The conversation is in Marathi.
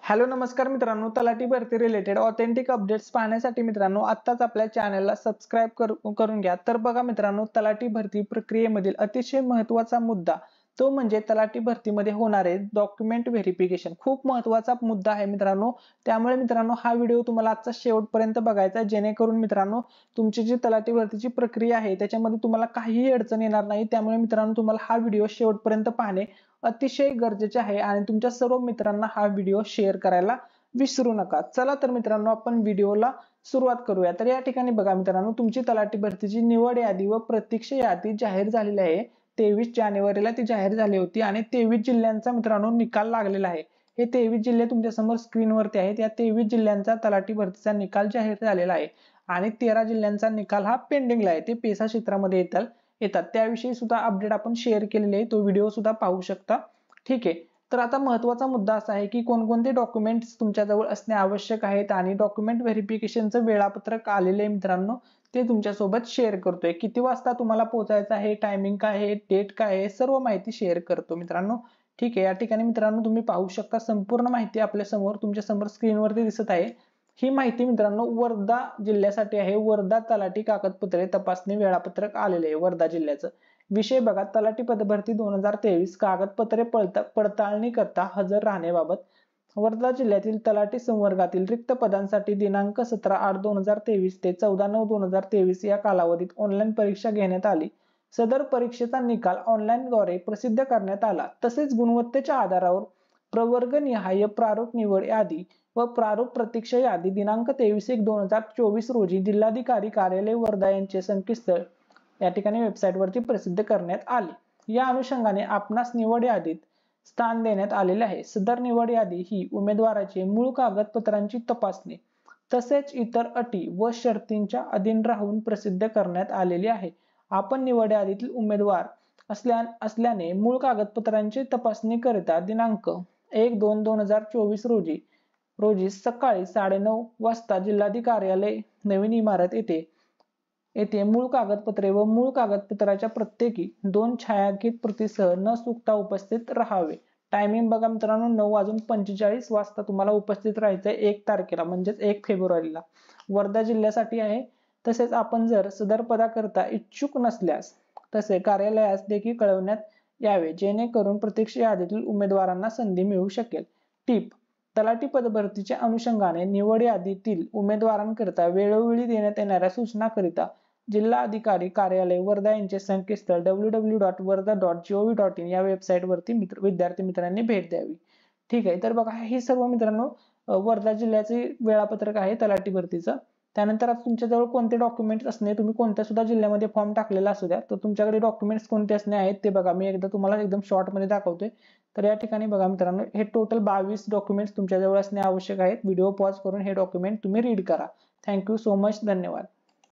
हॅलो नमस्कार मित्रांनो, तलाठी भरती रिलेटेड ऑथेंटिक अपडेट्स पाहण्यासाठी मित्रांनो आत्ताच आपल्या चॅनलला सबस्क्राइब करून घ्या। तर बघा मित्रांनो, तलाठी भरती प्रक्रियेमधील अतिशय महत्त्वाचा मुद्दा तो म्हणजे तलाठी भरतीमध्ये होणारे डॉक्युमेंट व्हेरिफिकेशन। खूप महत्त्वाचा मुद्दा आहे मित्रांनो। त्यामुळे मित्रांनो हा व्हिडिओ तुम्हाला आजचा शेवटपर्यंत बघायचा आहे, जेणेकरून मित्रांनो तुमची जी तलाठी भरतीची प्रक्रिया आहे त्याच्यामध्ये तुम्हाला काहीही अडचण येणार नाही। त्यामुळे मित्रांनो तुम्हाला हा व्हिडिओ शेवटपर्यंत पाहणे अतिशय गरजेचे आहे आणि तुमच्या सर्व मित्रांना हा व्हिडिओ शेअर करायला विसरू नका। चला तर मित्रांनो आपण व्हिडिओला सुरुवात करूया। तर या ठिकाणी बघा मित्रांनो, तुमची तलाठी भरतीची निवड यादी व प्रतीक्षा यादी जाहीर झालेली आहे। 23 जानेवारीला ती जाहीर झाली होती आणि 23 जिल्ह्यांचा मित्रांनो निकाल लागलेला आहे। हे 23 जिल्हे तुमच्या समोर स्क्रीनवरती आहेत। या 23 जिल्ह्यांचा तलाठी भरतीचा निकाल जाहीर झालेला आहे आणि 13 जिल्ह्यांचा निकाल हा पेंडिंगला आहे। ते पेसा क्षेत्रामध्ये येतात त्याविषयी सुद्धा अपडेट आपण शेअर केलेले आहे, तो व्हिडिओ सुद्धा पाहू शकता। ठीक आहे, तर आता महत्त्वाचा मुद्दा असा आहे की कोणकोणते डॉक्युमेंट्स तुमच्याजवळ असणे आवश्यक आहेत आणि डॉक्युमेंट व्हेरिफिकेशनचं वेळापत्रक आलेले आहे मित्रांनो, ते तुमच्यासोबत शेअर करतोय। किती वाजता तुम्हाला पोहोचायचं आहे, टायमिंग काय आहे, डेट काय आहे, सर्व माहिती शेअर करतो मित्रांनो। ठीक आहे, या ठिकाणी मित्रांनो तुम्ही पाहू शकता संपूर्ण माहिती आपल्या समोर तुमच्या समोर स्क्रीनवरती दिसत आहे। ही माहिती मित्रांनो वर्धा जिल्ह्यासाठी आहे। वर्धा तलाठी कागदपत्रे तपासणी वेळापत्रक आलेले आहे वर्धा जिल्ह्याचं। विषय बघा, तलाठी पदभरती 2023 कागदपत्रे पडताळणी करता हजर राहण्याबाबत वर्धा जिल्ह्यातील तलाठी संवर्गातील रिक्त पदांसाठी दिनांक 17/8/2023 ते 14/9/2023 या कालावधीत ऑनलाईन परीक्षा घेण्यात आली। सदर परीक्षेचा निकाल ऑनलाईन द्वारे प्रसिद्ध करण्यात आला। तसेच गुणवत्तेच्या आधारावर प्रवर्गनिहाय प्रारूप निवड यादी व प्रारूप प्रतीक्षा यादी दिनांक 23/1/2024 रोजी जिल्हाधिकारी कार्यालय वर्धा यांचे संकेतस्थळ या ठिकाणी वेबसाईट वरती प्रसिद्ध करण्यात आली। या अनुषंगाने आपणास निवड यादीत स्थान देण्यात आलेले आहे। सदर निवड यादी ही उमेदवाराचे मूळ कागदपत्रांची तपासणी तसेच इतर अटी व शर्तींच्या अधीन राहून प्रसिद्ध करण्यात आलेली आहे। आपण निवड यादीतील उमेदवार असल्याने मूळ कागदपत्रांची तपासणी करिता दिनांक 1/2/2024 रोजी सकाळी 9:30 वाजता जिल्हाधिकारी कार्यालय नवीन इमारत येथे मूळ कागदपत्रे व मूळ कागदपत्राच्या प्रत्येकी 2 छायांकित प्रतीसह न चुकता उपस्थित राहावे। टायमिंग बघा मित्रांनो, 9:45 वाजता तुम्हाला उपस्थित राहायचं आहे 1 तारखेला म्हणजेच 1 फेब्रुवारीला वर्धा जिल्ह्यासाठी आहे। तसेच आपण जर सदर पदाकरता इच्छुक नसल्यास तसे कार्यालयास देखील कळवण्यात यावे, जेणेकरून प्रतीक्षा यादीतील उमेदवारांना संधी मिळू शकेल। टिप: तलाठी पदभरतीच्या अनुषंगाने निवड यादीतील उमेदवारांकरिता वेळोवेळी देण्यात येणाऱ्या सूचनाकरिता जिल्हाधिकारी कार्यालय वर्धा यांचे संकेतस्थळ www.warda.gov.in या वेबसाईट वरती विद्यार्थी मित्रांनी भेट द्यावी। ठीक आहे, तर बघा हे सर्व मित्रांनो वर्धा जिल्ह्याचे वेळापत्रक आहे तलाठी भरतीचं। त्यानंतर आता तुमच्याजवळ कोणते डॉक्युमेंट्स असणे, तुम्ही कोणत्या सुद्धा जिल्ह्यामध्ये फॉर्म टाकलेला असू द्या, तर तुमच्याकडे डॉक्युमेंट्स कोणते असणे आहेत ते बघा। मी एकदा तुम्हाला एकदम शॉर्ट मध्ये दाखवतोय। तर या ठिकाणी बघा मित्रांनो, हे टोटल 22 डॉक्युमेंट्स तुमच्याजवळ असणे आवश्यक आहेत। व्हिडिओ पॉज करून हे डॉक्युमेंट तुम्ही रीड करा। थँक्यू सो मच, धन्यवाद।